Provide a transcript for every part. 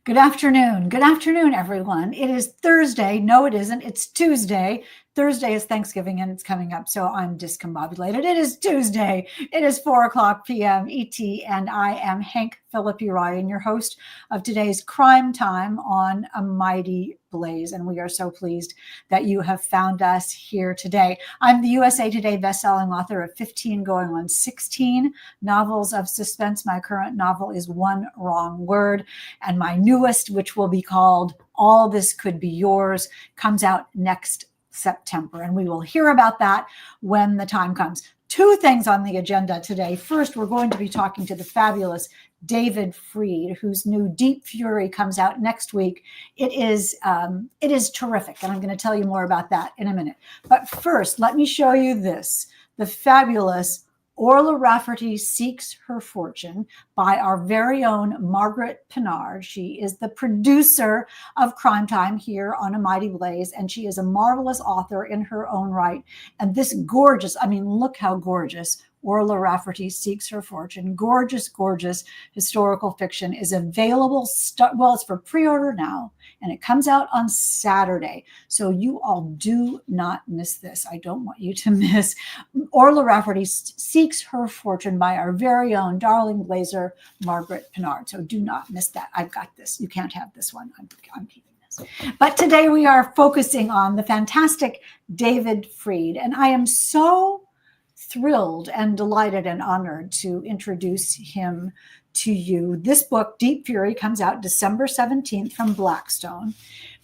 Good afternoon. Good afternoon, everyone. It is Thursday. No, it isn't. It's Tuesday. Thursday is Thanksgiving and it's coming up, so I'm discombobulated. It is Tuesday. It is 4 p.m. ET, and I am Hank Phillippi Ryan, your host of today's Crime Time on A Mighty Blaze. And we are so pleased that you have found us here today. I'm the USA Today bestselling author of 15 going on 16 novels of suspense. My current novel is One Wrong Word, and my newest, which will be called All This Could Be Yours, comes out next September, and we will hear about that when the time comes. Two things on the agenda today. First, we're going to be talking to the fabulous David Freed, whose new Deep Fury comes out next week. It is terrific, and I'm going to tell you more about that in a minute. But first, let me show you this: the fabulous Orla Rafferty Seeks Her Fortune by our very own Margaret Pinard. She is the producer of Crime Time here on A Mighty Blaze, and she is a marvelous author in her own right. And this gorgeous, look how gorgeous, Orla Rafferty Seeks Her Fortune, gorgeous, gorgeous historical fiction is available. It's for pre-order now, and it comes out on Saturday. So you all do not miss this. I don't want you to miss Orla Rafferty Seeks Her Fortune by our very own darling blazer, Margaret Pinard. So do not miss that. I've got this. You can't have this one. I'm keeping this. But today we are focusing on the fantastic David Freed, and I am so thrilled and delighted and honored to introduce him to you. This book, Deep Fury, comes out December 17th from Blackstone.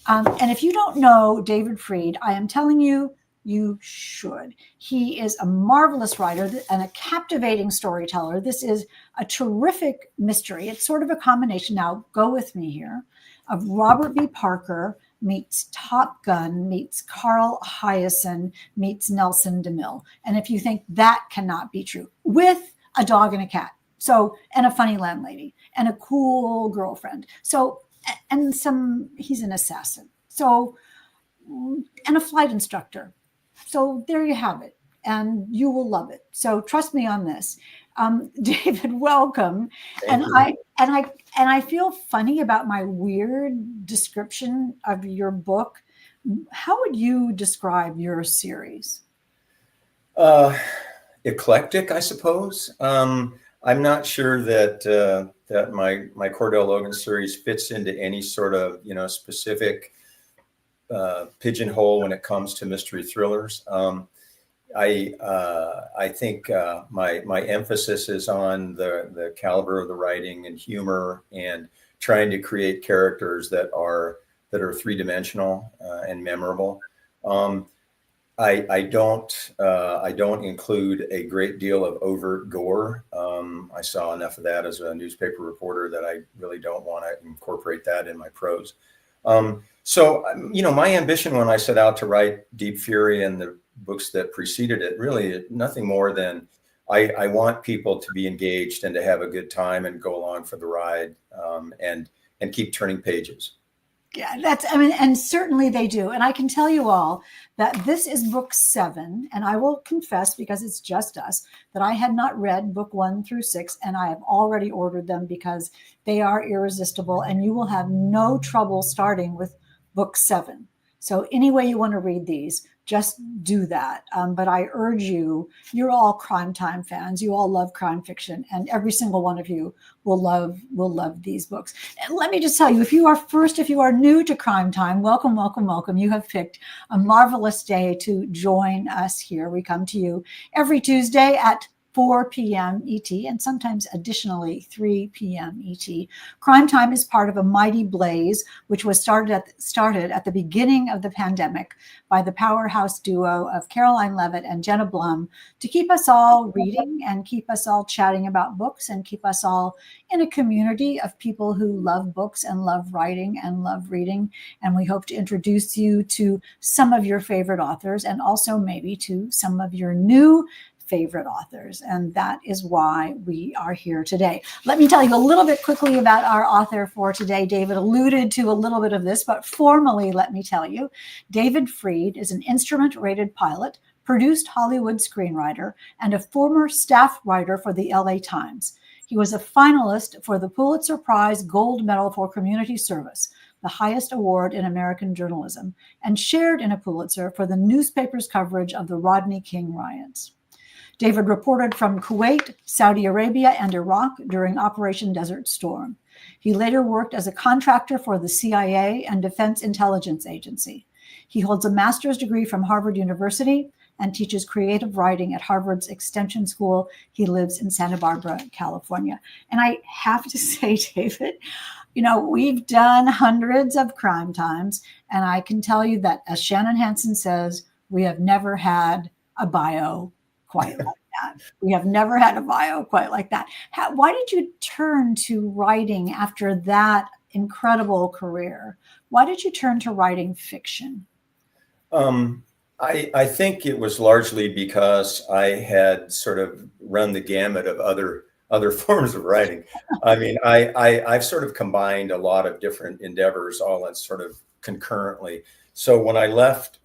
And if you don't know David Freed, I am telling you, you should. He is a marvelous writer and a captivating storyteller. This is a terrific mystery. It's sort of a combination, now go with me here, of Robert B. Parker meets Top Gun, meets Carl Hyacin, meets Nelson DeMille. And if you think that cannot be true, with a dog and a cat, so, and a funny landlady, and a cool girlfriend. So, and he's an assassin. So, and a flight instructor. So there you have it. And you will love it. So trust me on this. David, welcome. Thank you. I feel funny about my weird description of your book. How would you describe your series? Eclectic, I suppose. I'm not sure that that my Cordell Logan series fits into any sort of specific pigeonhole when it comes to mystery thrillers. I think my emphasis is on the caliber of the writing and humor, and trying to create characters that are three-dimensional and memorable. I don't include a great deal of overt gore. I saw enough of that as a newspaper reporter that I really don't want to incorporate that in my prose. So my ambition when I set out to write Deep Fury and the books that preceded it, really nothing more than I want people to be engaged and to have a good time and go along for the ride, and keep turning pages. Yeah, and certainly they do. And I can tell you all that this is book 7. And I will confess, because it's just us, that I had not read book 1 through 6, and I have already ordered them because they are irresistible, and you will have no trouble starting with book 7. So any way you want to read these, just do that. But I urge you, you're all Crime Time fans. You all love crime fiction, and every single one of you will love these books. And let me just tell you, if you are new to Crime Time, welcome, welcome, welcome. You have picked a marvelous day to join us here. We come to you every Tuesday at 4 p.m. ET, and sometimes additionally 3 p.m. ET. Crime Time is part of A Mighty Blaze, which was started at the beginning of the pandemic by the powerhouse duo of Caroline Levitt and Jenna Blum, to keep us all reading and keep us all chatting about books and keep us all in a community of people who love books and love writing and love reading. And we hope to introduce you to some of your favorite authors, and also maybe to some of your new favorite authors. And that is why we are here today. Let me tell you a little bit quickly about our author for today. David alluded to a little bit of this, but formally, let me tell you, David Freed is an instrument-rated pilot, produced Hollywood screenwriter, and a former staff writer for the LA Times. He was a finalist for the Pulitzer Prize Gold Medal for Community Service, the highest award in American journalism, and shared in a Pulitzer for the newspaper's coverage of the Rodney King riots. David reported from Kuwait, Saudi Arabia, and Iraq during Operation Desert Storm. He later worked as a contractor for the CIA and Defense Intelligence Agency. He holds a master's degree from Harvard University and teaches creative writing at Harvard's Extension School. He lives in Santa Barbara, California. And I have to say, David, we've done hundreds of crime times, and I can tell you that, as Shannon Hansen says, we have never had a bio quite like that. We have never had a bio quite like that. Why did you turn to writing after that incredible career? Why did you turn to writing fiction? I think it was largely because I had sort of run the gamut of other forms of writing. I mean, I've sort of combined a lot of different endeavors all in sort of concurrently. So when I left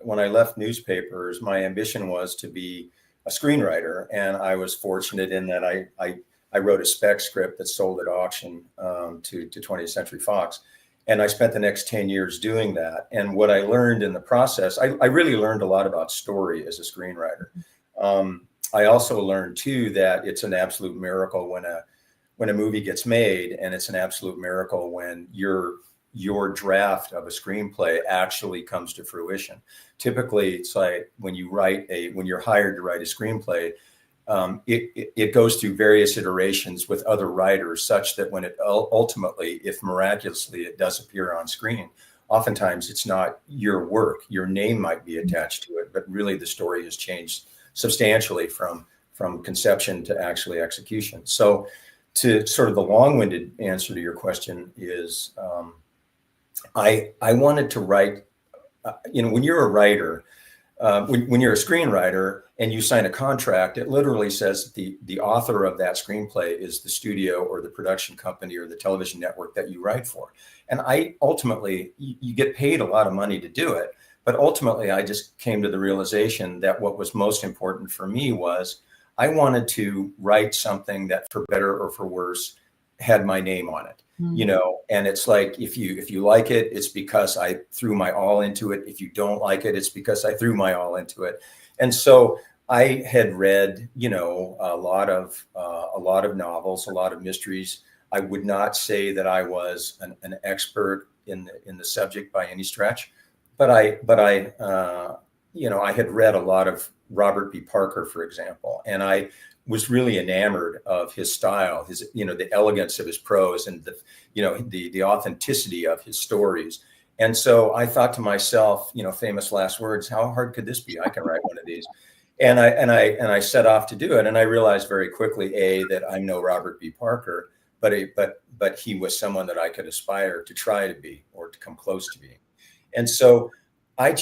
newspapers, my ambition was to be a screenwriter, and I was fortunate in that I wrote a spec script that sold at auction to 20th Century Fox. And I spent the next 10 years doing that. And what I learned in the process, I really learned a lot about story as a screenwriter. I also learned too that it's an absolute miracle when a movie gets made, and it's an absolute miracle when your draft of a screenplay actually comes to fruition. Typically, it's like when you're hired to write a screenplay, it goes through various iterations with other writers, such that when it ultimately, if miraculously it does appear on screen, oftentimes it's not your work. Your name might be attached to it, but really the story has changed substantially from conception to actually execution. So, to sort of the long-winded answer to your question is, I wanted to write. When you're a writer, when you're a screenwriter and you sign a contract, it literally says the author of that screenplay is the studio or the production company or the television network that you write for. And ultimately, you get paid a lot of money to do it. But ultimately, I just came to the realization that what was most important for me was I wanted to write something that, for better or for worse, had my name on it. And it's like, if you like it, it's because I threw my all into it. If you don't like it, it's because I threw my all into it. And so I had read, a lot of novels, a lot of mysteries. I would not say that I was an expert in the subject by any stretch, but I had read a lot of Robert B. Parker, for example, and I was really enamored of his style, the elegance of his prose, and the authenticity of his stories. And so I thought to myself, famous last words, how hard could this be? I can write one of these. And I set off to do it. And I realized very quickly, that I'm no Robert B. Parker, but he was someone that I could aspire to try to be, or to come close to being. And so I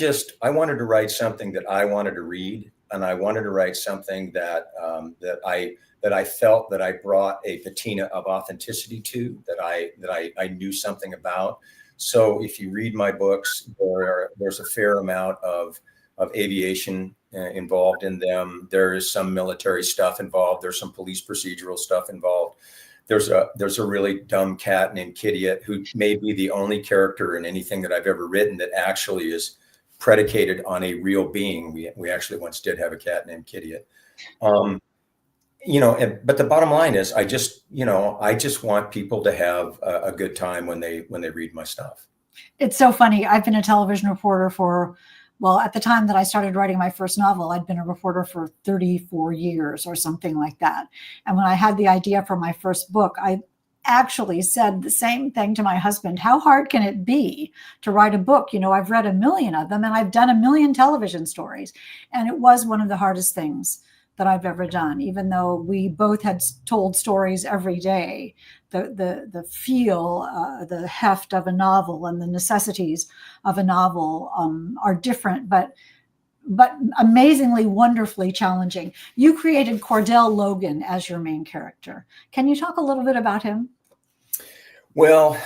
wanted to write something that I wanted to read. And I wanted to write something that I felt that I brought a patina of authenticity to, that I knew something about. So if you read my books, there's a fair amount of aviation involved in them. There is some military stuff involved. There's some police procedural stuff involved. There's a really dumb cat named Kitty, who may be the only character in anything that I've ever written that actually is predicated on a real being. We actually once did have a cat named Kitty. But the bottom line is, I just want people to have a good time when they read my stuff. It's so funny. I've been a television reporter at the time that I started writing my first novel, I'd been a reporter for 34 years or something like that. And when I had the idea for my first book, I actually said the same thing to my husband. How hard can it be to write a book? I've read 1 million of them, and I've done 1 million television stories. And it was one of the hardest things that I've ever done, even though we both had told stories every day. The feel, the heft of a novel and the necessities of a novel are different, but amazingly, wonderfully challenging. You created Cordell Logan as your main character. Can you talk a little bit about him? Well,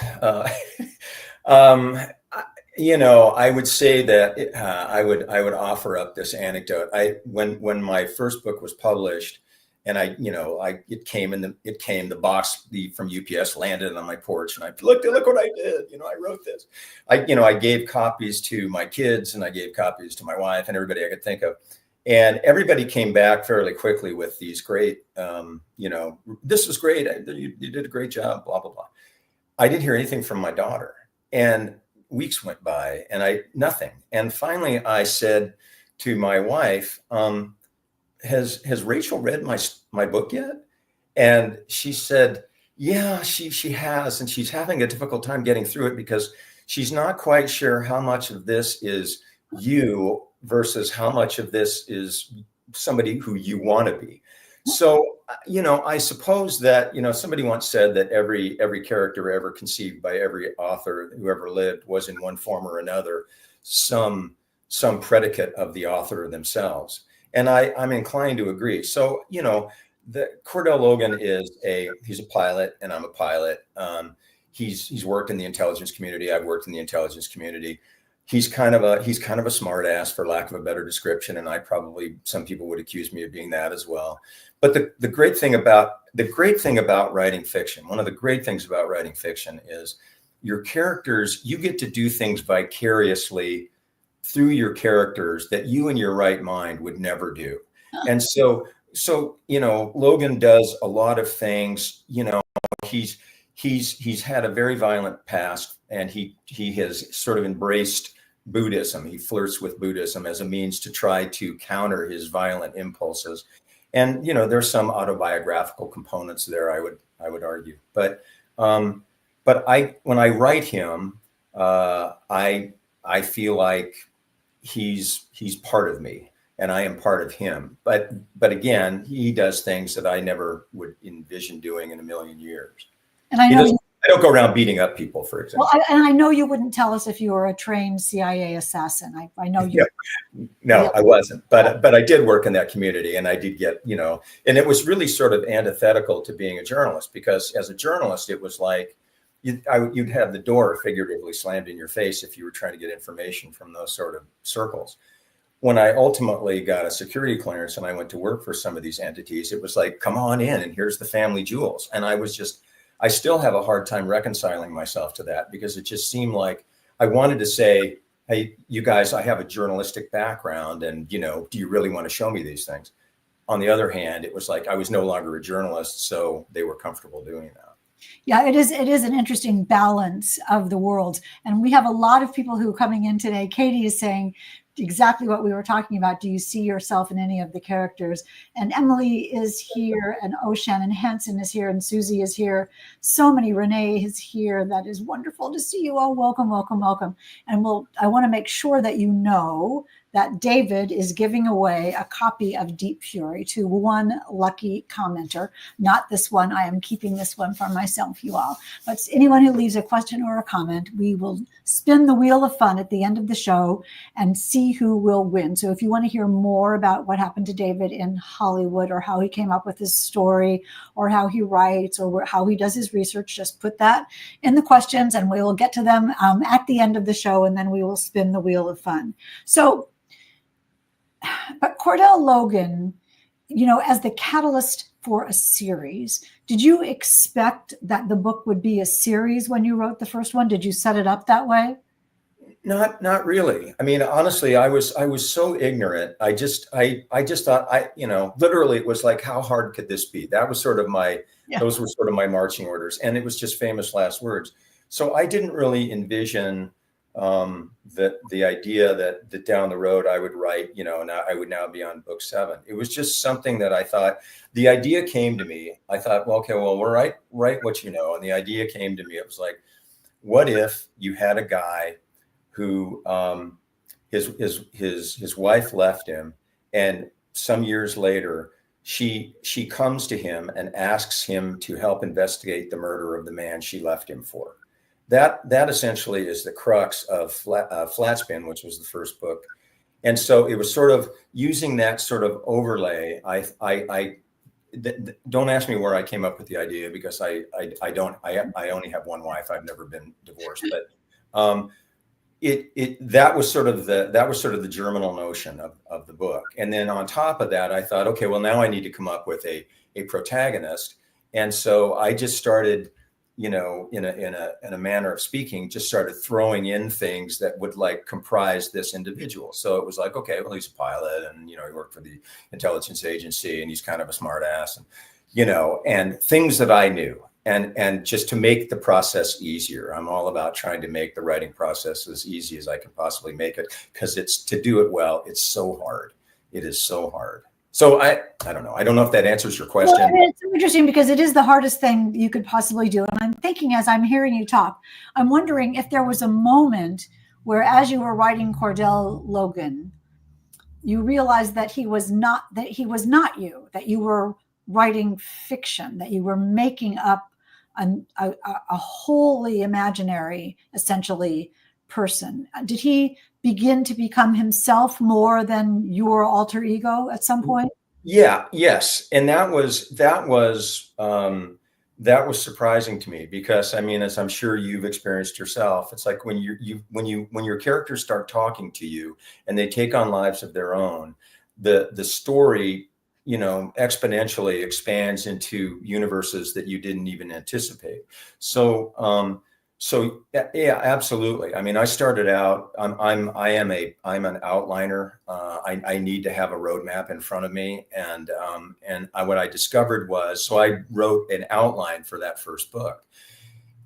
I would say that I would offer up this anecdote. When my first book was published, And the box from UPS landed on my porch, and I look what I did. I wrote this. I gave copies to my kids, and I gave copies to my wife and everybody I could think of. And everybody came back fairly quickly with these great, this was great. You did a great job, blah, blah, blah. I didn't hear anything from my daughter, and weeks went by and nothing. And finally I said to my wife, has Rachel read my book yet? And she said, yeah, she has. And she's having a difficult time getting through it because she's not quite sure how much of this is you versus how much of this is somebody who you want to be. So, I suppose that, somebody once said that every character ever conceived by every author who ever lived was in one form or another, some predicate of the author themselves. And I'm inclined to agree. So, Cordell Logan he's a pilot, and I'm a pilot. He's worked in the intelligence community. I've worked in the intelligence community. He's kind of a smart ass, for lack of a better description. And some people would accuse me of being that as well. But the great thing about writing fiction, one of the great things about writing fiction is your characters, you get to do things vicariously through your characters that you in your right mind would never do. And so, Logan does a lot of things. He's had a very violent past, and he has sort of embraced Buddhism. He flirts with Buddhism as a means to try to counter his violent impulses. And, there's some autobiographical components there, I would argue. But when I write him, I feel like he's part of me, and I am part of him. But again, he does things that I never would envision doing in a million years. And I don't go around beating up people, for example. Well, and I know you wouldn't tell us if you were a trained CIA assassin. I know you. No, I wasn't, but I did work in that community, and I did get, and it was really sort of antithetical to being a journalist, because as a journalist, it was like you'd have the door figuratively slammed in your face if you were trying to get information from those sort of circles. When I ultimately got a security clearance and I went to work for some of these entities, it was like, come on in, and here's the family jewels. And I still have a hard time reconciling myself to that, because it just seemed like I wanted to say, hey, you guys, I have a journalistic background, and, do you really want to show me these things? On the other hand, it was like I was no longer a journalist, so they were comfortable doing that. Yeah, it is an interesting balance of the world. And we have a lot of people who are coming in today. Katie is saying exactly what we were talking about. Do you see yourself in any of the characters? And Emily is here, and O'Shannon Hansen is here, and Susie is here. So many. Renee is here. That is wonderful to see you all. Welcome, welcome, welcome. And I want to make sure that you know that David is giving away a copy of Deep Fury to one lucky commenter. Not this one. I am keeping this one for myself, you all. But anyone who leaves a question or a comment, we will spin the wheel of fun at the end of the show and see who will win. So if you want to hear more about what happened to David in Hollywood, or how he came up with his story, or how he writes, or how he does his research, just put that in the questions, and we will get to them at the end of the show, and then we will spin the wheel of fun. So, but Cordell Logan, as the catalyst for a series, did you expect that the book would be a series when you wrote the first one? Did you set it up that way? Not really. I mean, honestly, I was so ignorant. I just thought literally it was like, how hard could this be? That was sort of those were sort of my marching orders, and it was just famous last words. So I didn't really envision the idea that down the road I would write, now I would now be on book 7. It was just something that I thought, the idea came to me. I thought, well, okay, well, we'll write what you know. And the idea came to me. It was like, what if you had a guy who his wife left him, and some years later she comes to him and asks him to help investigate the murder of the man she left him for. That essentially is the crux of Flatspin, which was the first book. And so it was sort of using that sort of overlay. Don't ask me where I came up with the idea, because I only have one wife. I've never been divorced, but that was sort of the germinal notion of the book. And then on top of that, I thought, okay, well, now I need to come up with a protagonist. And so I just started, in a manner of speaking, just started throwing in things that would like comprise this individual. So it was like, okay, well, he's a pilot, and he worked for the intelligence agency, and he's kind of a smart ass, and and things that I knew. And just to make the process easier, I'm all about trying to make the writing process as easy as I can possibly make it, because to do it well, it's so hard. It is so hard. So I don't know. I don't know if that answers your question. Well, it's interesting because it is the hardest thing you could possibly do. And I'm thinking, as I'm hearing you talk, I'm wondering if there was a moment where, as you were writing Cordell Logan, you realized that he was not you, that you were writing fiction, that you were making up a wholly imaginary, essentially, person. Did he begin to become himself more than your alter ego at some point? Yeah. Yes. And that was surprising to me, because I mean, as I'm sure you've experienced yourself, it's like when your characters start talking to you and they take on lives of their own, the story exponentially expands into universes that you didn't even anticipate. So yeah, absolutely. I mean, I started out, I'm an outliner. I need to have a roadmap in front of me. And what I discovered was, so I wrote an outline for that first book.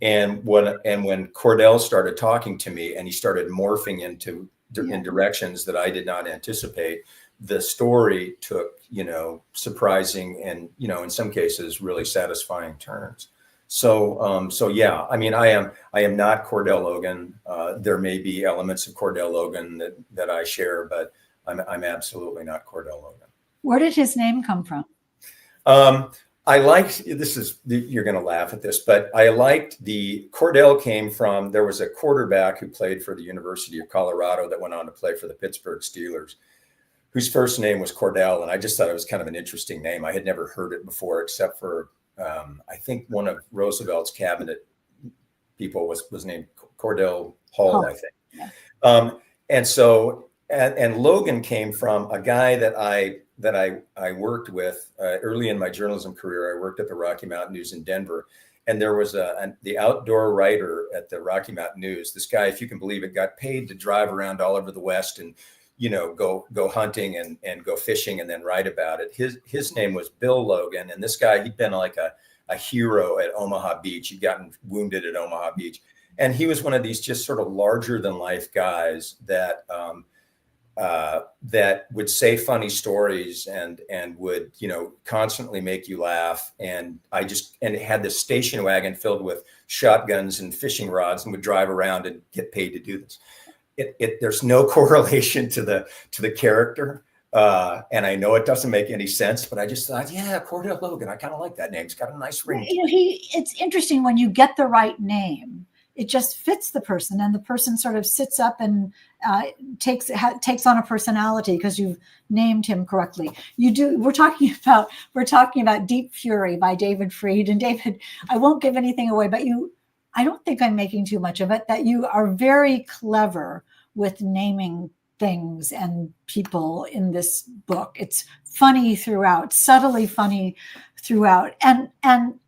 And when Cordell started talking to me and he started morphing in directions that I did not anticipate, the story took, surprising and, in some cases really satisfying turns. So yeah, I mean, I am not Cordell Logan. There may be elements of Cordell Logan that I share, but I'm absolutely not Cordell Logan. Where did his name come from? I liked, you're going to laugh at this, but I liked Cordell came from, there was a quarterback who played for the University of Colorado that went on to play for the Pittsburgh Steelers, whose first name was Cordell. And I just thought it was kind of an interesting name. I had never heard it before, except for, I think one of Roosevelt's cabinet people was named Cordell Hull, I think. Yeah. And Logan came from a guy that I worked with early in my journalism career. I worked at the Rocky Mountain News in Denver, and there was the outdoor writer at the Rocky Mountain News. This guy, if you can believe it, got paid to drive around all over the West and go hunting and go fishing and then write about it. His name was Bill Logan, and this guy, he'd been like a hero at Omaha Beach. He'd gotten wounded at Omaha Beach, and he was one of these just sort of larger than life guys that would say funny stories and would, constantly make you laugh. And it had this station wagon filled with shotguns and fishing rods and would drive around and get paid to do this. There's no correlation to the character. And I know it doesn't make any sense, but I just thought, yeah, Cordell Logan, I kind of like that name. It's got a nice ring. It's interesting when you get the right name. It just fits the person, and the person sort of sits up and takes on a personality because you've named him correctly. We're talking about Deep Fury by David Fried. And David, I won't give anything away, but I don't think I'm making too much of it, that you are very clever with naming things and people in this book. It's funny throughout, subtly funny throughout, and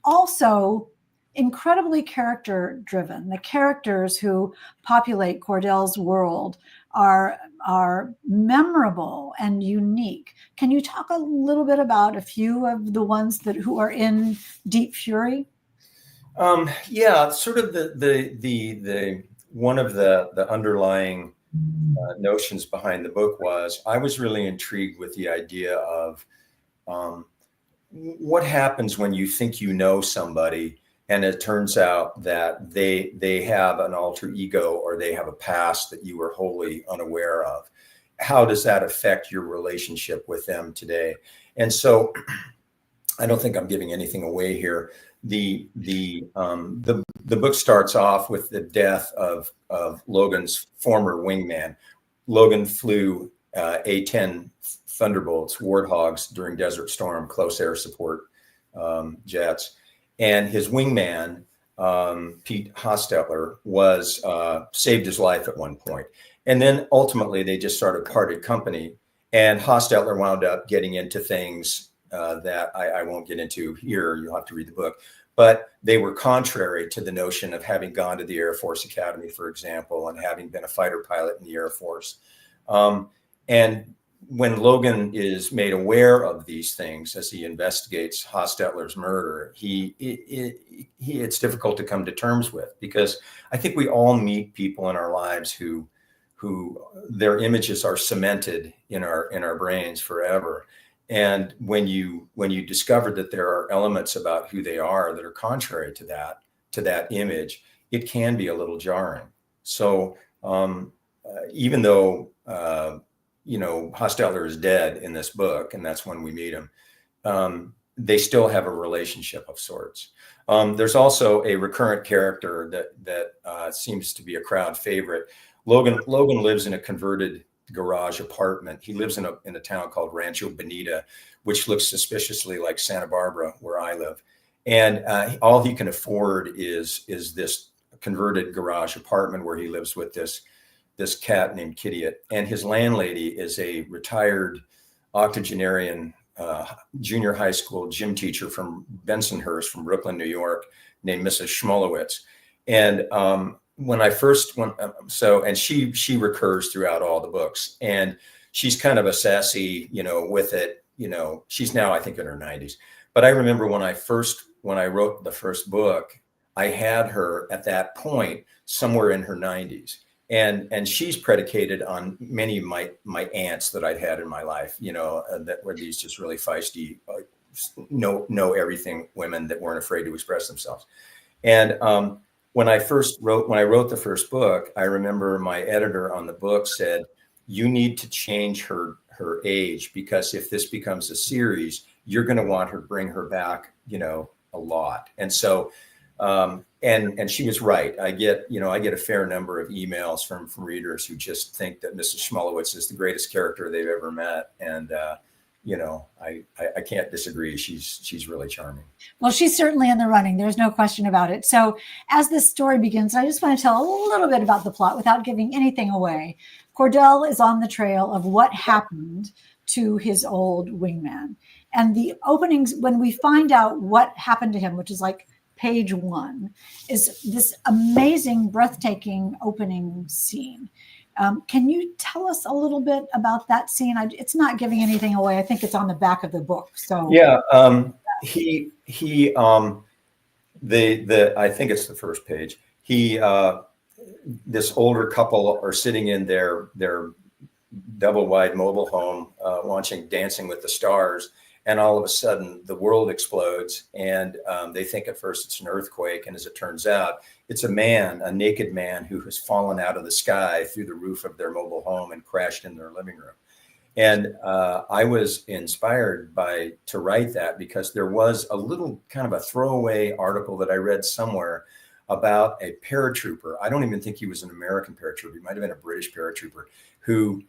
also incredibly character driven. The characters who populate Cordell's world are memorable and unique. Can you talk a little bit about a few of the ones who are in Deep Fury? Yeah, sort of the one of the underlying notions behind the book was, I was really intrigued with the idea of what happens when you think you know somebody and it turns out that they have an alter ego or they have a past that you were wholly unaware of. How does that affect your relationship with them today? And so I don't think I'm giving anything away here. The book starts off with the death of Logan's former wingman. Logan flew A-10 Thunderbolts, Warthogs during Desert Storm, close air support jets. And his wingman Pete Hostetler, was saved his life at one point. And then ultimately they just sort of parted company. And Hostetler wound up getting into things that I won't get into here. You'll have to read the book. But they were contrary to the notion of having gone to the Air Force Academy, for example, and having been a fighter pilot in the Air Force. And when Logan is made aware of these things as he investigates Hostetler's murder, it's difficult to come to terms with, because I think we all meet people in our lives who their images are cemented in our brains forever. And when you discover that there are elements about who they are that are contrary to that image, it can be a little jarring. So even though Hostetler is dead in this book, and that's when we meet him, they still have a relationship of sorts. There's also a recurrent character that seems to be a crowd favorite. Logan lives in a converted garage apartment. He lives in a town called Rancho Bonita, which looks suspiciously like Santa Barbara, where I live. And all he can afford is this converted garage apartment where he lives with this cat named Kitty. And his landlady is a retired octogenarian junior high school gym teacher from Bensonhurst, from Brooklyn, New York, named Mrs. Schmolowitz. And and she recurs throughout all the books, and she's kind of a sassy, with it, she's now, I think, in her 90s. But I remember when I wrote the first book, I had her at that point somewhere in her 90s. And she's predicated on many of my aunts that I'd had in my life, that were these just really feisty, know everything women that weren't afraid to express themselves. And when I wrote the first book, I remember my editor on the book said, "You need to change her age, because if this becomes a series, you're going to want her, bring her back, a lot." And so, and she was right. I get a fair number of emails from readers who just think that Mrs. Schmolowitz is the greatest character they've ever met. And, I can't disagree. She's really charming. Well, she's certainly in the running. There's no question about it. So as this story begins, I just want to tell a little bit about the plot without giving anything away. Cordell is on the trail of what happened to his old wingman. And the openings, when we find out what happened to him, which is like page 1, is this amazing, breathtaking opening scene. Can you tell us a little bit about that scene? It's not giving anything away. I think it's on the back of the book. So yeah, I think it's the first page. This older couple are sitting in their double wide mobile home, watching Dancing with the Stars. And all of a sudden the world explodes, and they think at first it's an earthquake. And as it turns out, it's a naked man who has fallen out of the sky through the roof of their mobile home and crashed in their living room. And I was inspired to write that because there was a little kind of a throwaway article that I read somewhere about a paratrooper. I don't even think he was an American paratrooper. He might have been a British paratrooper who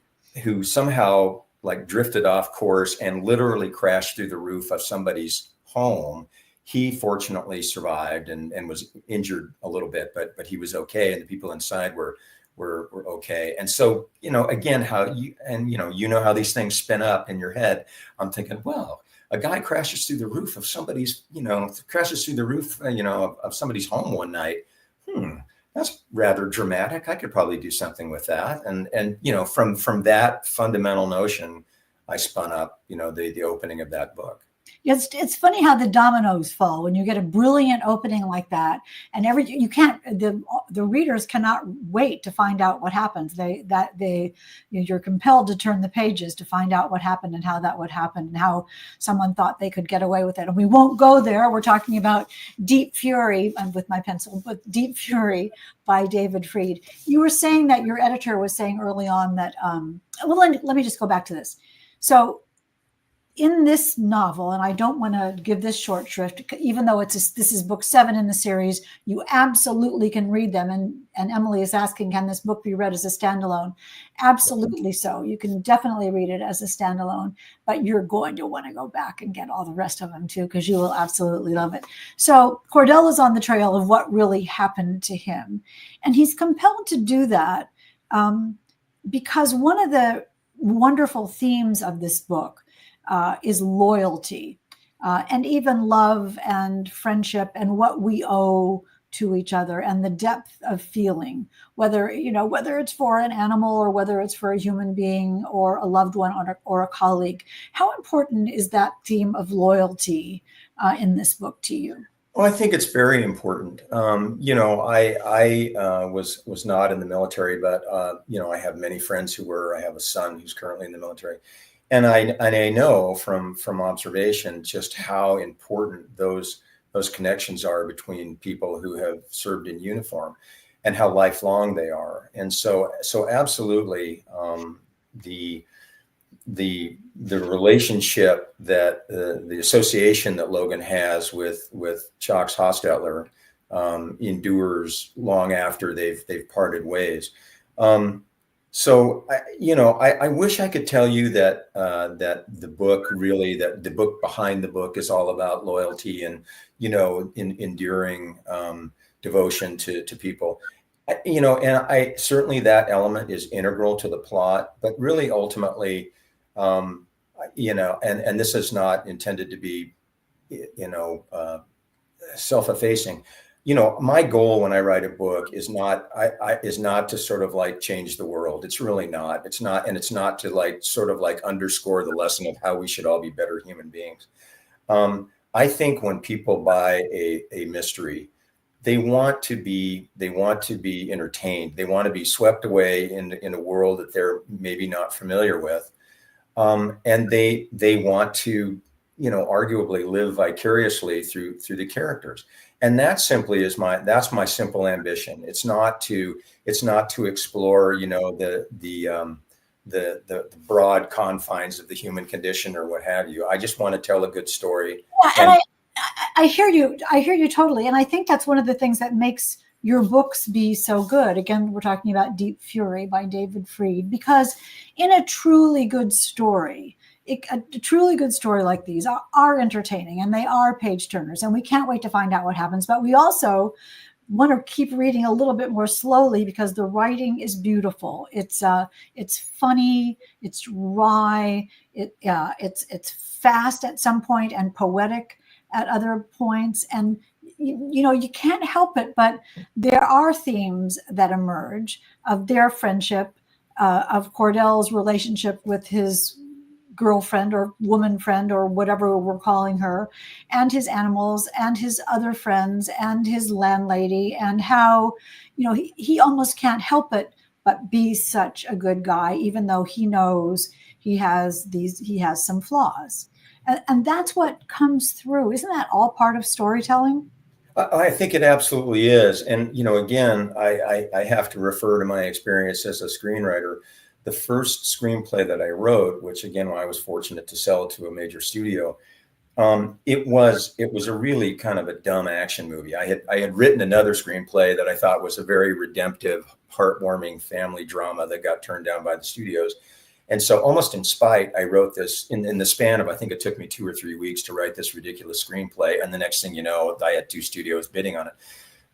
somehow drifted off course and literally crashed through the roof of somebody's home. He fortunately survived and was injured a little bit, but he was okay. And the people inside were okay. And so, again, how how these things spin up in your head. I'm thinking, well, a guy crashes through the roof of somebody's, of somebody's home one night. That's rather dramatic. I could probably do something with that. And from that fundamental notion, I spun up, the opening of that book. It's funny how the dominoes fall when you get a brilliant opening like that, and the readers cannot wait to find out what happens. You're compelled to turn the pages to find out what happened and how that would happen and how someone thought they could get away with it. And we won't go there. We're talking about Deep Fury, with my pencil, but Deep Fury by David Fried. You were saying that your editor was saying early on that, let me just go back to this. So in this novel, and I don't want to give this short shrift, even though this is book 7 in the series, you absolutely can read them. And Emily is asking, can this book be read as a standalone? Absolutely so. You can definitely read it as a standalone, but you're going to want to go back and get all the rest of them too, because you will absolutely love it. So Cordell is on the trail of what really happened to him. And he's compelled to do that because one of the wonderful themes of this book is loyalty and even love and friendship and what we owe to each other and the depth of feeling, whether it's for an animal or whether it's for a human being or a loved one or a colleague. How important is that theme of loyalty in this book to you? Well, I think it's very important. I was not in the military, but I have many friends who were. I have a son who's currently in the military, and I know from observation just how important those connections are between people who have served in uniform, and how lifelong they are. And so absolutely, the relationship that the association that Logan has with Chalks Hostetler endures long after they've parted ways. So I wish I could tell you that the book behind the book is all about loyalty and enduring devotion to people. And I certainly that element is integral to the plot, but really ultimately, and this is not intended to be, self-effacing. My goal when I write a book is not to sort of like change the world. It's really not. It's not, and it's not to like sort of like underscore the lesson of how we should all be better human beings. I think when people buy a mystery, they want to be entertained. They want to be swept away in a world that they're maybe not familiar with. And they want to, arguably live vicariously through the characters. And that simply is that's my simple ambition. It's not to explore, the broad confines of the human condition or what have you. I just want to tell a good story. Yeah, and I hear you. I hear you totally. And I think that's one of the things that makes your books be so good. Again, we're talking about Deep Fury by David Fried, because in a truly good story, a truly good story like these are entertaining and they are page turners, and we can't wait to find out what happens. But we also want to keep reading a little bit more slowly because the writing is beautiful. It's funny, it's wry, it's fast at some point and poetic at other points, and you can't help it, but there are themes that emerge of their friendship, of Cordell's relationship with his girlfriend or woman friend or whatever we're calling her, and his animals and his other friends and his landlady, and how he almost can't help it but be such a good guy, even though he knows he has some flaws. And that's what comes through. Isn't that all part of storytelling? I think it absolutely is. And, again, I have to refer to my experience as a screenwriter. The first screenplay that I wrote, which again, I was fortunate to sell to a major studio, it was a really kind of a dumb action movie. I had written another screenplay that I thought was a very redemptive, heartwarming family drama that got turned down by the studios. And so almost in spite, I wrote this in the span of, I think it took me 2 or 3 weeks to write this ridiculous screenplay. And the next thing you know, I had 2 studios bidding on it.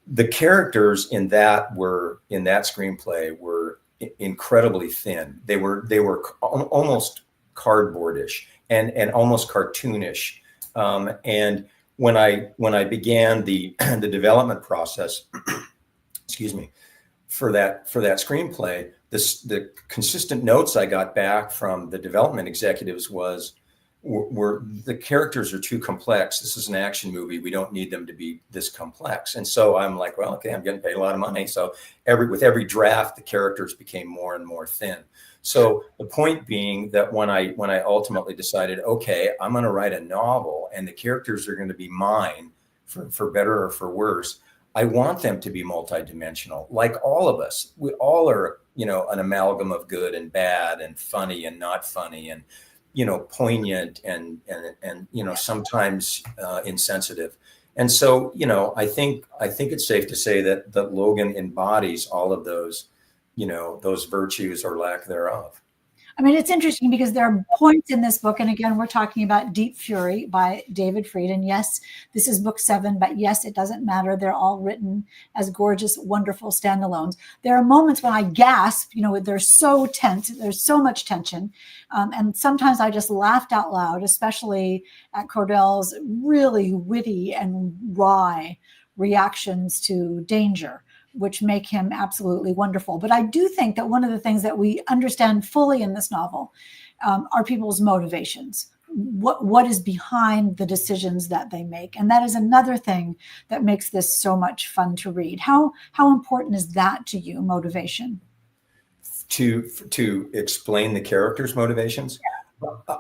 The characters in that screenplay were incredibly thin. They were almost cardboardish and almost cartoonish. And when I began the development process, excuse me, for that screenplay, the consistent notes I got back from the development executives were the characters are too complex. This is an action movie. We don't need them to be this complex. And so I'm like, well, okay, I'm getting paid a lot of money. So with every draft, the characters became more and more thin. So the point being that when I ultimately decided, okay, I'm going to write a novel and the characters are going to be mine for better or for worse, I want them to be multidimensional. Like all of us, we all are, an amalgam of good and bad and funny and not funny. And, poignant and sometimes insensitive. And so, I think it's safe to say that Logan embodies all of those, those virtues or lack thereof. I mean, it's interesting because there are points in this book, and again, we're talking about Deep Fury by David Fried. And yes, this is book 7, but yes, it doesn't matter. They're all written as gorgeous, wonderful standalones. There are moments when I gasp, they're so tense. There's so much tension. And sometimes I just laughed out loud, especially at Cordell's really witty and wry reactions to danger, which make him absolutely wonderful. But I do think that one of the things that we understand fully in this novel are people's motivations. What is behind the decisions that they make? And that is another thing that makes this so much fun to read. How important is that to you, motivation? To explain the characters' motivations?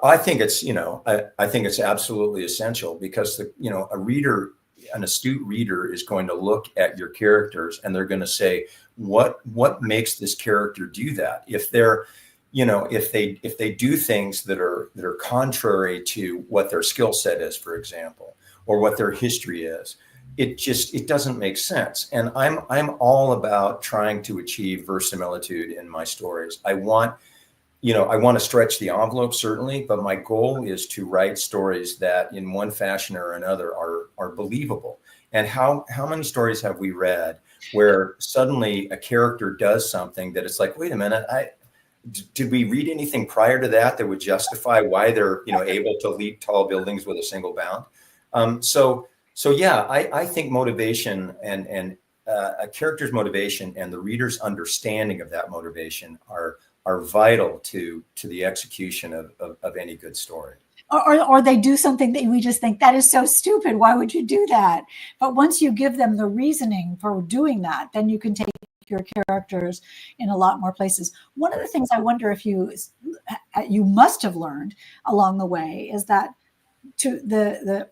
I think it's, I think it's absolutely essential because an astute reader is going to look at your characters and they're going to say, what makes this character do that? If they're, if they do things that are contrary to what their skill set is, for example, or what their history is, it doesn't make sense. And I'm all about trying to achieve verisimilitude in my stories. I want to stretch the envelope, certainly, but my goal is to write stories that in one fashion or another are believable. And how many stories have we read where suddenly a character does something that it's like, wait a minute, did we read anything prior to that would justify why they're, able to leap tall buildings with a single bound? So yeah, I think motivation and a character's motivation and the reader's understanding of that motivation are vital to the execution of any good story. Or they do something that we just think that is so stupid. Why would you do that? But once you give them the reasoning for doing that, then you can take your characters in a lot more places. One of the things I wonder if you must have learned along the way is that the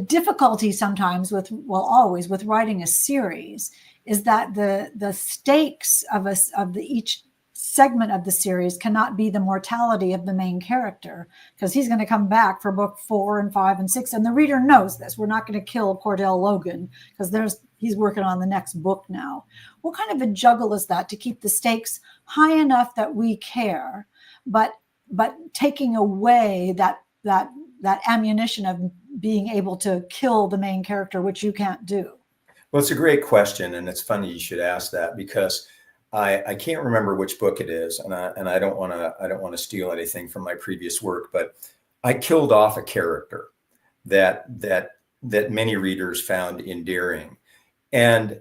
difficulty sometimes always with writing a series is that the stakes of each segment of the series cannot be the mortality of the main character, because he's going to come back for book 4 and 5 and 6. And the reader knows this. We're not going to kill Cordell Logan because he's working on the next book now. What kind of a juggle is that to keep the stakes high enough that we care, but taking away that ammunition of being able to kill the main character, which you can't do? Well, it's a great question. And it's funny you should ask that, because I can't remember which book it is, and I don't want to steal anything from my previous work, but I killed off a character that many readers found endearing, and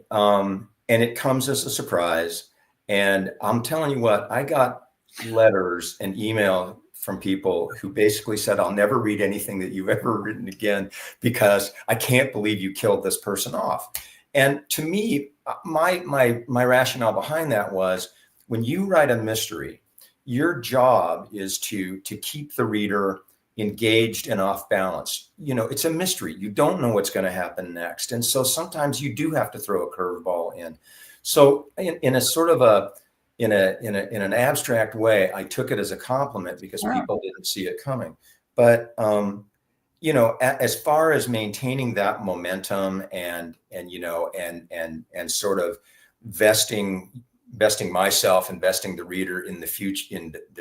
it comes as a surprise. And I'm telling you what, I got letters and email from people who basically said, I'll never read anything that you've ever written again because I can't believe you killed this person off. And to me, my rationale behind that was, when you write a mystery, your job is to keep the reader engaged and off balance. It's a mystery. You don't know what's going to happen next. And so sometimes you do have to throw a curveball in. So in a sort of in an abstract way, I took it as a compliment because people didn't see it coming. But as far as maintaining that momentum and sort of vesting myself, investing the reader in the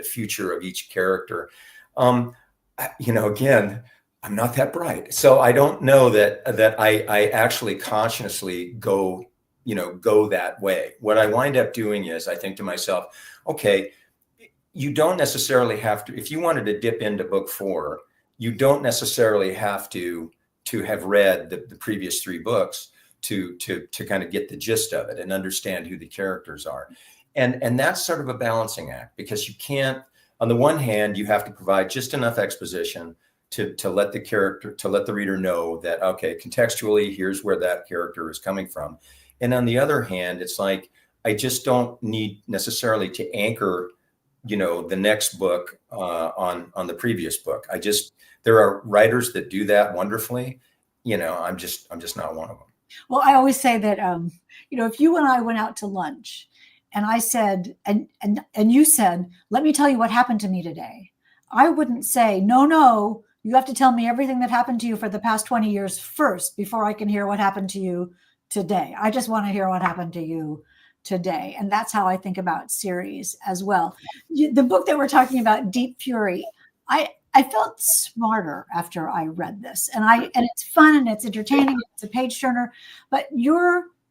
future of each character, again, I'm not that bright, so I don't know that I actually consciously go that way. What I wind up doing is I think to myself, okay, you don't necessarily have to, if you wanted to dip into book 4, you don't necessarily have to have read the previous 3 books to kind of get the gist of it and understand who the characters are. And that's sort of a balancing act, because you can't, on the one hand, you have to provide just enough exposition to let the reader know that, okay, contextually, here's where that character is coming from. And on the other hand, it's like, I just don't need necessarily to anchor, the next book on the previous book. There are writers that do that wonderfully. I'm just not one of them. Well, I always say that, if you and I went out to lunch and I said, and you said, let me tell you what happened to me today, I wouldn't say, no, you have to tell me everything that happened to you for the past 20 years first before I can hear what happened to you today. I just want to hear what happened to you today. And that's how I think about series as well. The book that we're talking about, Deep Fury, I felt smarter after I read this, and it's fun and it's entertaining. And it's a page turner, but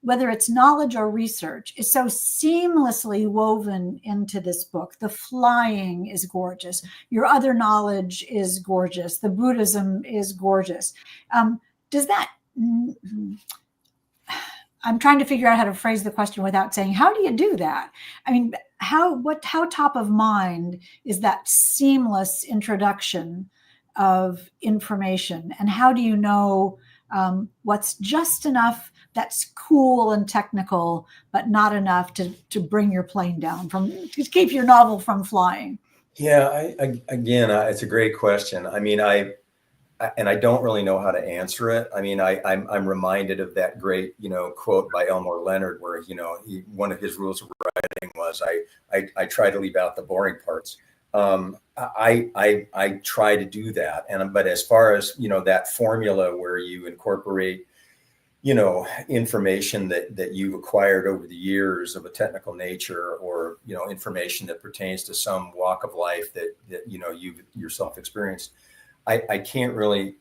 whether it's knowledge or research is so seamlessly woven into this book. The flying is gorgeous. Your other knowledge is gorgeous. The Buddhism is gorgeous. Does that? I'm trying to figure out how to phrase the question without saying, how do you do that? I mean, how top of mind is that seamless introduction of information? And how do you know what's just enough that's cool and technical, but not enough to bring your plane down, to keep your novel from flying? Yeah, again, it's a great question. I mean, I don't really know how to answer it. I mean, I'm reminded of that great, quote by Elmore Leonard, where, one of his rules of writing was, I try to leave out the boring parts. I try to do that. But as far as, that formula where you incorporate, information that you've acquired over the years of a technical nature, or, information that pertains to some walk of life that you've yourself experienced, I can't really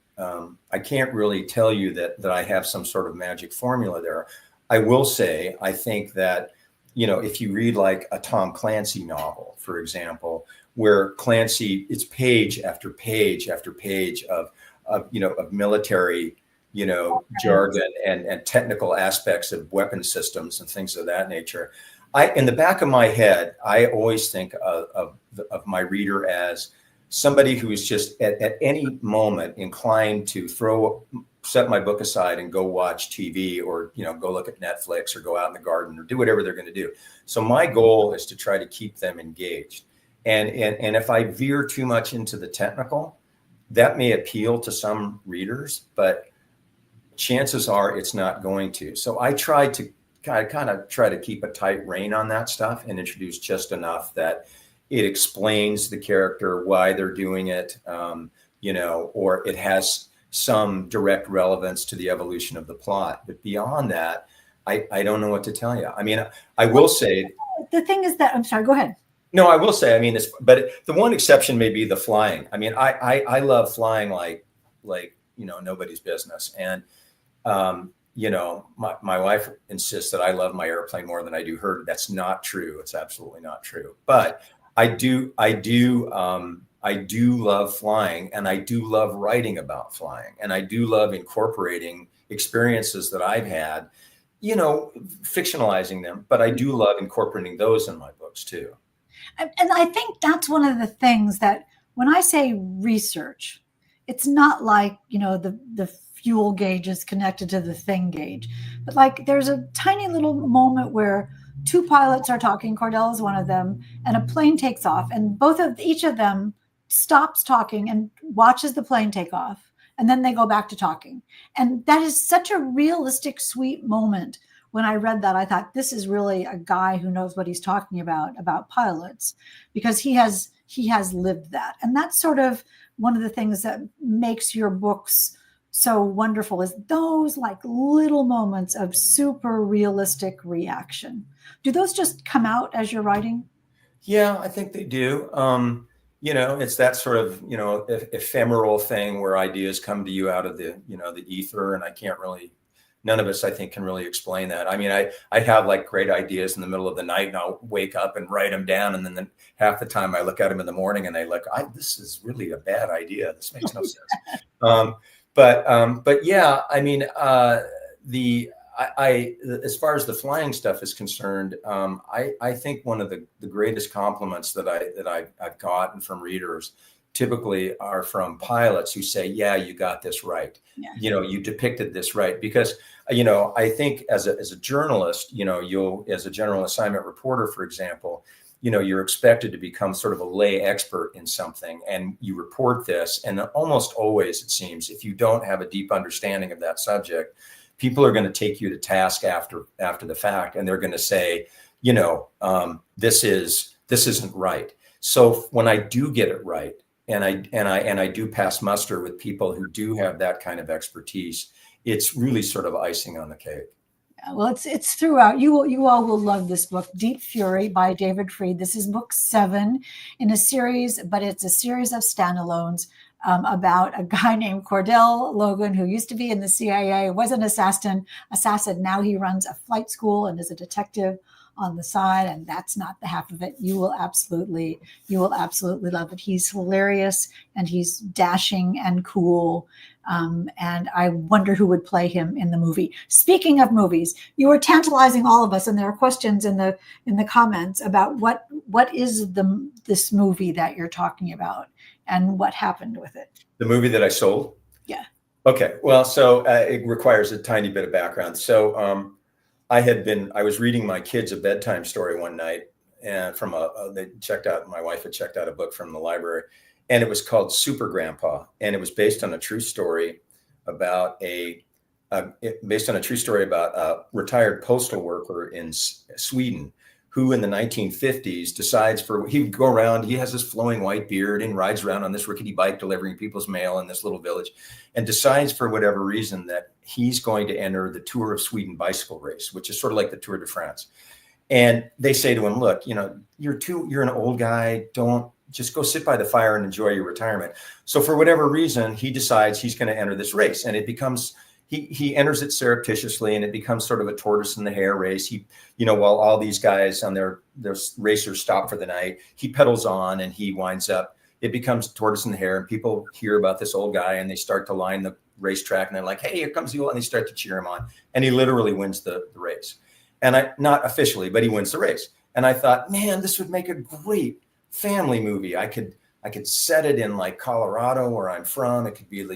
tell you that I have some sort of magic formula there. I will say, I think that, if you read like a Tom Clancy novel, for example, where Clancy, it's page after page after page of military, jargon and technical aspects of weapon systems and things of that nature. In the back of my head, I always think of my reader as somebody who is just at any moment inclined to set my book aside and go watch TV, or, go look at Netflix, or go out in the garden, or do whatever they're going to do. So my goal is to try to keep them engaged. And if I veer too much into the technical, that may appeal to some readers, but chances are it's not going to. So I kind of try to keep a tight rein on that stuff and introduce just enough that it explains the character, why they're doing it, or it has some direct relevance to the evolution of the plot. But beyond that, I don't know what to tell you. I mean, I will say, the thing is that, I'm sorry, go ahead. No, I will say, I mean, but the one exception may be the flying. I mean, I love flying like nobody's business. And, my wife insists that I love my airplane more than I do her. That's not true. It's absolutely not true. But I do love flying, and I do love writing about flying, and I do love incorporating experiences that I've had, fictionalizing them, but I do love incorporating those in my books too. And I think that's one of the things that when I say research, it's not like, the fuel gauge is connected to the thing gauge, but like there's a tiny little moment where two pilots are talking, Cordell is one of them, and a plane takes off, and each of them stops talking and watches the plane take off, and then they go back to talking. And that is such a realistic, sweet moment. When I read that, I thought, this is really a guy who knows what he's talking about pilots, because he has lived that. And that's sort of one of the things that makes your books so wonderful, is those like little moments of super realistic reaction. Do those just come out as you're writing? Yeah, I think they do. It's that sort of, ephemeral thing where ideas come to you out of the ether, and none of us, I think, can really explain that. I mean, I have like great ideas in the middle of the night, and I'll wake up and write them down. And then half the time I look at them in the morning and this is really a bad idea. This makes no sense. But yeah, I mean, as far as the flying stuff is concerned, I think one of the greatest compliments that I've gotten from readers typically are from pilots who say, yeah, you got this right. Yeah. You depicted this right. Because, I think as a journalist, as a general assignment reporter, for example, you're expected to become sort of a lay expert in something, and you report this. And almost always, it seems, if you don't have a deep understanding of that subject, people are going to take you to task after the fact, and they're going to say, this isn't right. So when I do get it right, and I do pass muster with people who do have that kind of expertise. It's really sort of icing on the cake. Well, it's throughout. You all will love this book, Deep Fury by David Fried. This is book 7 in a series, but it's a series of standalones about a guy named Cordell Logan, who used to be in the CIA, was an assassin. Now he runs a flight school and is a detective on the side, and that's not the half of it. You will absolutely love it. He's hilarious and he's dashing and cool. And I wonder who would play him in the movie. Speaking of movies, you were tantalizing all of us, and there are questions in the comments about what is this movie that you're talking about and what happened with it. The movie that I sold? Yeah. Okay. Well, so it requires a tiny bit of background. So I was reading my kids a bedtime story one night, and my wife had checked out a book from the library, and it was called Super Grandpa, and it was based on a true story about a retired postal worker in Sweden who in the 1950s decides he would go around, he has this flowing white beard and rides around on this rickety bike delivering people's mail in this little village, and decides for whatever reason that he's going to enter the Tour of Sweden bicycle race, which is sort of like the Tour de France. And they say to him, look, you're an old guy, don't just go sit by the fire and enjoy your retirement. So for whatever reason, he decides he's going to enter this race, and it becomes he enters it surreptitiously, and it becomes sort of a tortoise and the hare race. While all these guys on their racers stop for the night, he pedals on and he winds up, it becomes tortoise and the hare, and people hear about this old guy and they start to line the racetrack and they're like, hey, here comes the old, and they start to cheer him on. And he literally wins the race. And not officially, but he wins the race. And I thought, man, this would make a great family movie. I could set it in like Colorado, where I'm from. It could be the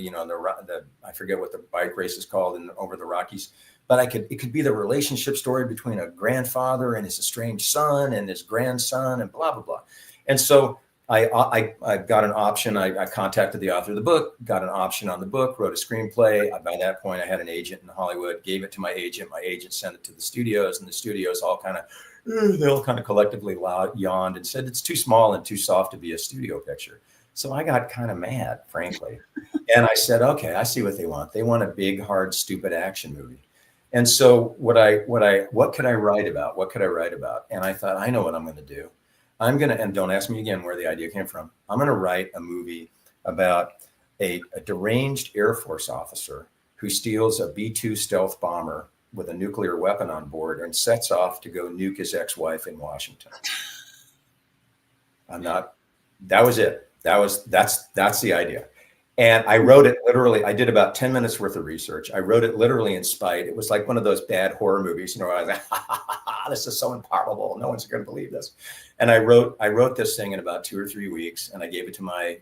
I forget what the bike race is called over the Rockies, but it could be the relationship story between a grandfather and his estranged son and his grandson and blah, blah, blah. And so I got an option. I contacted the author of the book, got an option on the book, wrote a screenplay. By that point, I had an agent in Hollywood, gave it to my agent. My agent sent it to the studios, and the studios all kind of collectively yawned and said, it's too small and too soft to be a studio picture. So I got kind of mad, frankly. And I said, okay, I see what they want. They want a big, hard, stupid action movie. And so what could I write about? What could I write about? And I thought, I know what I'm going to do. And don't ask me again where the idea came from. I'm going to write a movie about a deranged Air Force officer who steals a B-2 stealth bomber with a nuclear weapon on board and sets off to go nuke his ex-wife in Washington. That was it. That's the idea. And I wrote it literally. I did about 10 minutes worth of research. I wrote it literally in spite. It was like one of those bad horror movies, where I was like, this is so improbable. No one's going to believe this. And I wrote this thing in about 2 or 3 weeks, and I gave it to my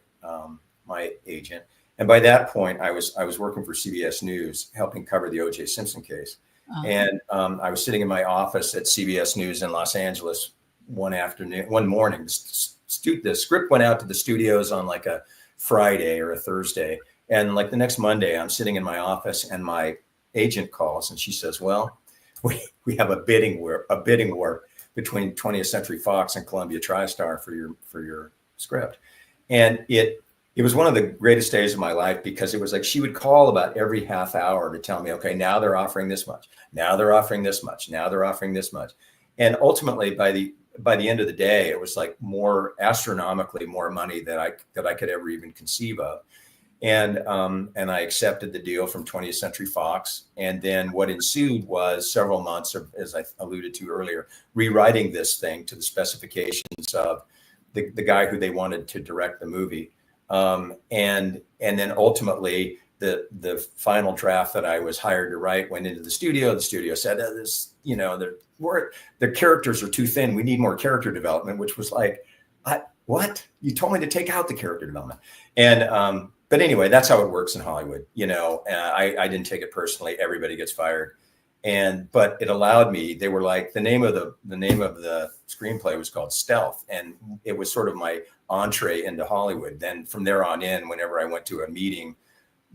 agent. And by that point, I was working for CBS News, helping cover the O.J. Simpson case. Uh-huh. And I was sitting in my office at CBS News in Los Angeles one morning. The script went out to the studios on like a Friday or a Thursday. And like the next Monday, I'm sitting in my office and my agent calls and she says, well, we have a bidding war between 20th Century Fox and Columbia TriStar for your script. And it was one of the greatest days of my life, because it was like she would call about every half hour to tell me, okay, now they're offering this much. Now they're offering this much. Now they're offering this much. And ultimately, by the end of the day, it was like astronomically more money that I could ever even conceive of. And I accepted the deal from 20th Century Fox. And then what ensued was several months of, as I alluded to earlier, rewriting this thing to the specifications of the guy who they wanted to direct the movie. And then ultimately the final draft that I was hired to write went into the studio. The studio said, the characters are too thin. We need more character development, which was like, what? You told me to take out the character development. And, but anyway, that's how it works in Hollywood. I didn't take it personally. Everybody gets fired. But it allowed me, they were like, the name of the screenplay was called Stealth. And it was sort of my entree into Hollywood. Then from there on in, whenever I went to a meeting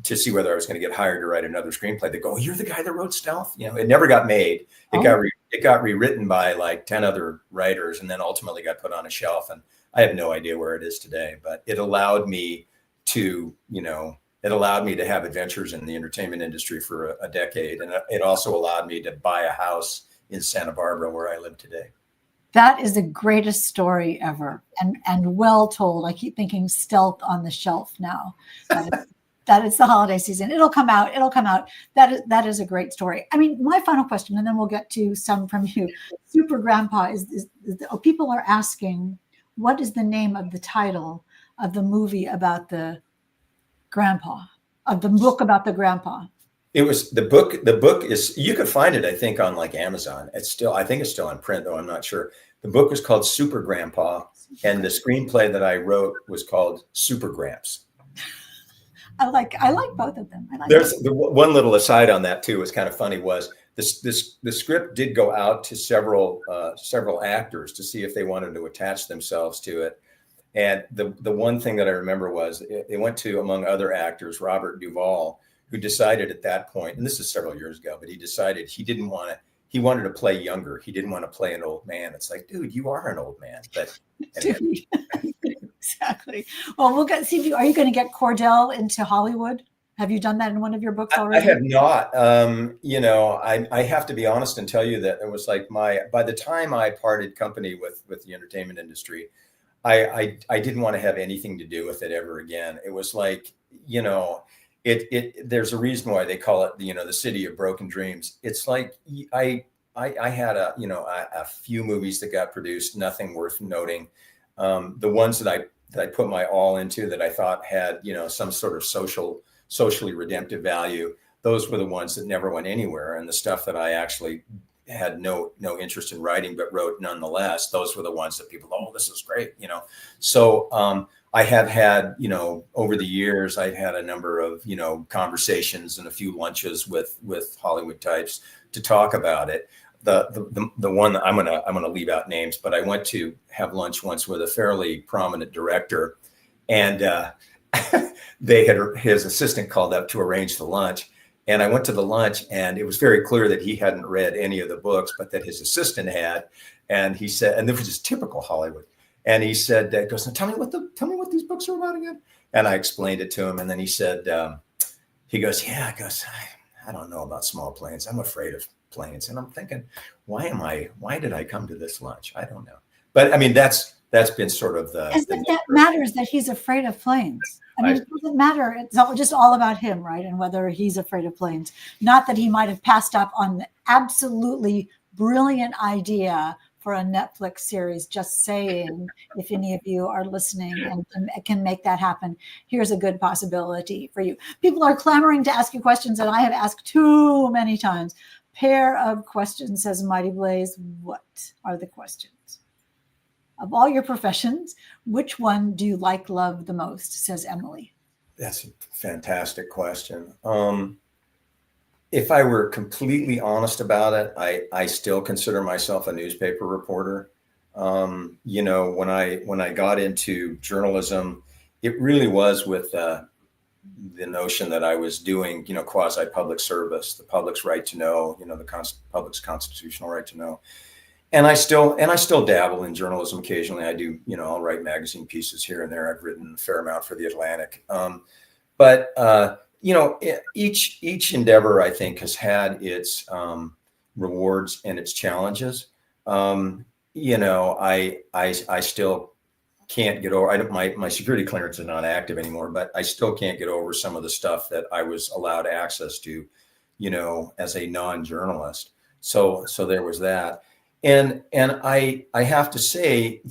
to see whether I was going to get hired to write another screenplay, they go, oh, you're the guy that wrote Stealth? It never got made. It got it got rewritten by like 10 other writers and then ultimately got put on a shelf. And I have no idea where it is today, but it allowed me to, it allowed me to have adventures in the entertainment industry for a decade. And it also allowed me to buy a house in Santa Barbara where I live today. That is the greatest story ever, and well told. I keep thinking Stealth on the Shelf now. That is the holiday season. It'll come out. That is a great story. I mean, my final question, and then we'll get to some from you. Super Grandpa people are asking, what is the name of the title of the movie about the grandpa, of the book about the grandpa? It was the book. The book is, you could find it, I think, on like Amazon. I think it's still in print, though I'm not sure. The book was called Super Grandpa, and the screenplay that I wrote was called Super Gramps. I like both of them. There's the one little aside on that too. Was kind of funny. Was the script did go out to several actors to see if they wanted to attach themselves to it. And the one thing that I remember was it went to, among other actors, Robert Duvall, who decided at that point, and this is several years ago, but he decided he wanted to play younger. He didn't want to play an old man. It's like, dude, you are an old man. But anyway. Exactly. Well, we'll see. Are you going to get Cordell into Hollywood? Have you done that in one of your books already? I have not. I have to be honest and tell you that it was like by the time I parted company with the entertainment industry, I didn't want to have anything to do with it ever again. It was like, there's a reason why they call it, the city of broken dreams. It's like I had a few movies that got produced, nothing worth noting. The ones that I put my all into that I thought had, some sort of socially redemptive value, those were the ones that never went anywhere. And the stuff that I actually had no interest in writing, but wrote nonetheless, those were the ones that people, oh, this is great, So I have had, over the years, I've had a number of, conversations and a few lunches with Hollywood types to talk about it. The one I'm gonna leave out names, but I went to have lunch once with a fairly prominent director, and his assistant called up to arrange the lunch, and I went to the lunch, and it was very clear that he hadn't read any of the books, but that his assistant had, and he said, and this was just typical Hollywood, and he said, "Goes, tell me what these books are about again," and I explained it to him, and then he said, he goes, I don't know about small planes. I'm afraid of planes. And I'm thinking, why did I come to this lunch? I don't know. But I mean, that's been sort of the. That matters that he's afraid of planes. I mean, it doesn't matter. It's just all about him, right? And whether he's afraid of planes. Not that he might have passed up on the absolutely brilliant idea for a Netflix series. Just saying, if any of you are listening and can make that happen, here's a good possibility for you. People are clamoring to ask you questions, and I have asked too many times. Pair of questions, says Mighty Blaze. What are the questions? Of all your professions, which one do you love the most, says Emily. That's a fantastic question. If I were completely honest about it, I still consider myself a newspaper reporter. When I got into journalism, it really was with the notion that I was doing, quasi public service, the public's right to know, the public's constitutional right to know. And I still dabble in journalism occasionally. I do, I'll write magazine pieces here and there. I've written a fair amount for the Atlantic. But each endeavor, I think, has had its rewards and its challenges. I still can't get over. My security clearance is not active anymore, but I still can't get over some of the stuff that I was allowed access to, as a non-journalist. So there was that, and I have to say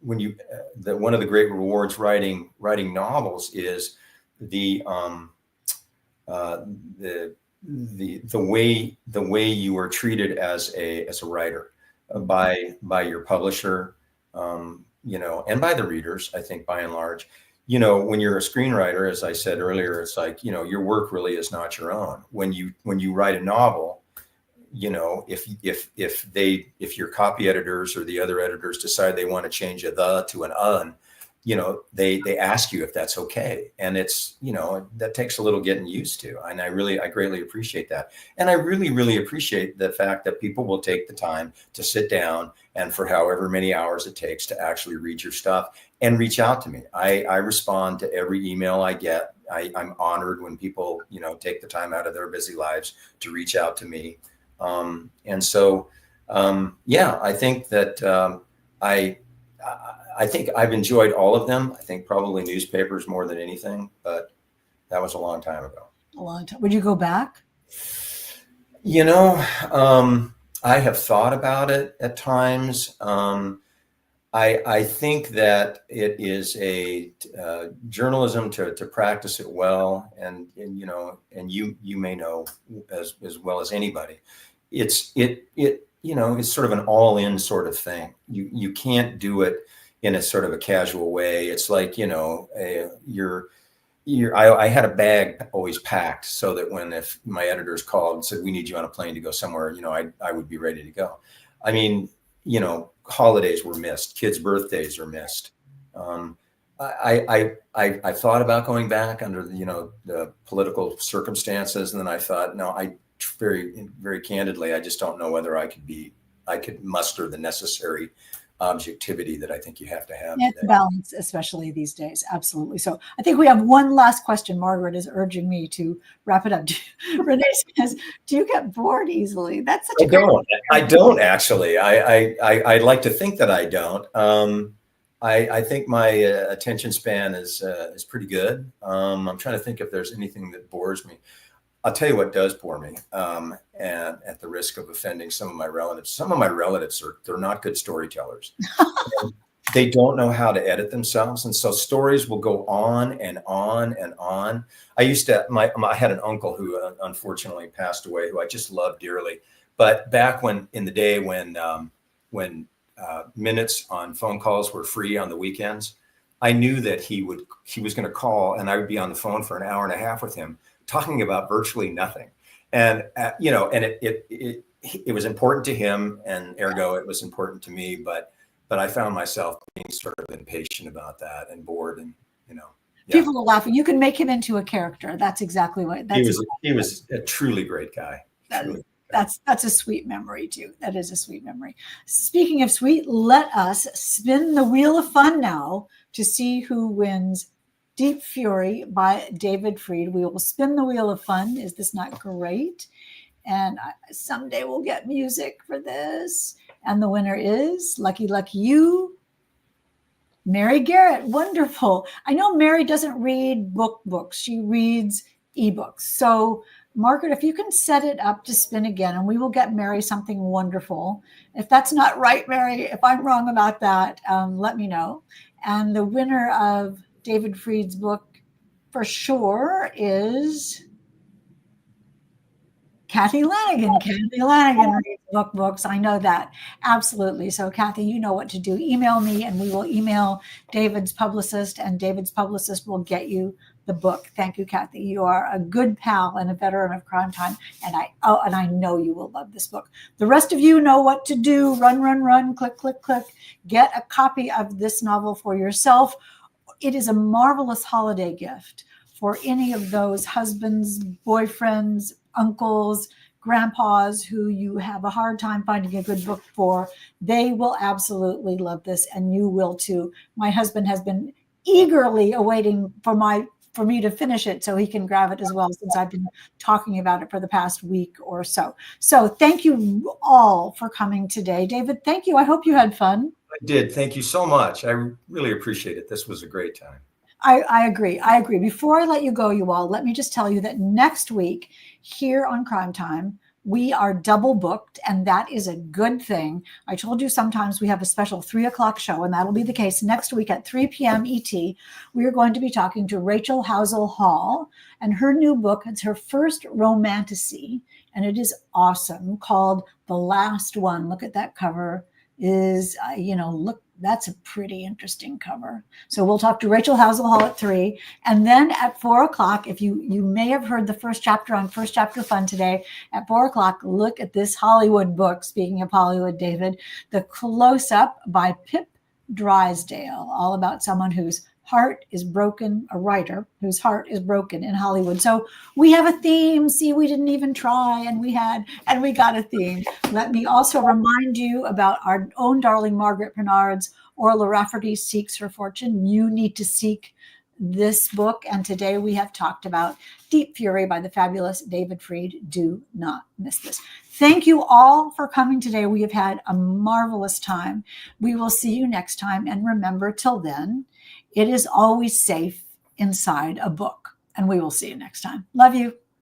one of the great rewards writing novels is the way you are treated as a writer by your publisher, and by the readers. I think by and large, when you're a screenwriter, as I said earlier, it's like, your work really is not your own. When you write a novel, if your copy editors or the other editors decide they want to change a "the" to an "un," they ask you if that's okay. And it's, that takes a little getting used to. And I greatly appreciate that. And I really, really appreciate the fact that people will take the time to sit down and for however many hours it takes to actually read your stuff and reach out to me. I respond to every email I get. I'm honored when people, take the time out of their busy lives to reach out to me. And so, I think that I think I've enjoyed all of them. I think probably newspapers more than anything, but that was a long time ago. A long time. Would you go back? I have thought about it at times. I think that it is a journalism to practice it well, and you may know as well as anybody. It's sort of an all-in sort of thing. You can't do it in a sort of a casual way. It's like, I had a bag always packed so that if my editors called and said, we need you on a plane to go somewhere, I would be ready to go. I mean, holidays were missed. Kids' birthdays are missed. I thought about going back under the political circumstances. And then I thought, no, very, very candidly, I just don't know whether I could muster the necessary objectivity that I think you have to have. It's balance, especially these days. Absolutely. So I think we have one last question. Margaret is urging me to wrap it up. Renee says, do you get bored easily? That's such a I don't actually. I'd like to think that I don't. I think my attention span is pretty good. I'm trying to think if there's anything that bores me. I'll tell you what does bore me, and at the risk of offending some of my relatives. Some of my relatives they're not good storytellers. They don't know how to edit themselves, and so stories will go on and on and on. I had an uncle who unfortunately passed away, who I just loved dearly. But back in the day when minutes on phone calls were free on the weekends, I knew that he was going to call, and I would be on the phone for an hour and a half with him, talking about virtually nothing. And, and it was important to him, and ergo it was important to me, but I found myself being sort of impatient about that and bored, and, People are laughing. You can make him into a character. That's exactly what he was a truly great guy. That's a sweet memory too. That is a sweet memory. Speaking of sweet, let us spin the wheel of fun now to see who wins Deep Fury by David Fried. We will spin the wheel of fun. Is this not great? And someday we'll get music for this. And the winner is, lucky you, Mary Garrett. Wonderful. I know Mary doesn't read books. She reads ebooks. So Margaret, if you can set it up to spin again, and we will get Mary something wonderful. If that's not right, Mary, if I'm wrong about that, let me know. And the winner of David Fried's book for sure is Kathy Lanigan. Kathy Lanigan reads books. I know that. Absolutely. So Kathy, you know what to do. Email me and we will email David's publicist, and David's publicist will get you the book. Thank you, Kathy. You are a good pal and a veteran of Crime Time. And I know you will love this book. The rest of you know what to do. Run, click. Get a copy of this novel for yourself. It is a marvelous holiday gift for any of those husbands, boyfriends, uncles, grandpas who you have a hard time finding a good book for. They will absolutely love this, and you will too. My husband has been eagerly awaiting for me to finish it so he can grab it as well, since I've been talking about it for the past week or so. So thank you all for coming today. David, thank you. I hope you had fun. I did. Thank you so much. I really appreciate it. This was a great time. I agree. Before I let you go, you all, let me just tell you that next week here on Crime Time, we are double booked, and that is a good thing. I told you sometimes we have a special 3:00 show, and that'll be the case next week at 3 p.m. ET. We are going to be talking to Rachel Housel Hall, and her new book, it's her first romantasy, and it is awesome, called The Last One. Look at that cover. Look, that's a pretty interesting cover. So we'll talk to Rachel Housel Hall at 3. And then at 4:00, if you may have heard the first chapter on First Chapter Fun today, at 4:00, look at this Hollywood book. Speaking of Hollywood, David, The Close-Up by Pip Drysdale, all about someone whose heart is broken, a writer whose heart is broken in Hollywood. So we have a theme. See, we didn't even try, and we got a theme. Let me also remind you about our own darling Margaret Bernard's Orla Rafferty Seeks Her Fortune. You need to seek this book. And today we have talked about Deep Fury by the fabulous David Fried. Do not miss this. Thank you all for coming today. We have had a marvelous time. We will see you next time. And remember, till then, it is always safe inside a book. And we will see you next time. Love you.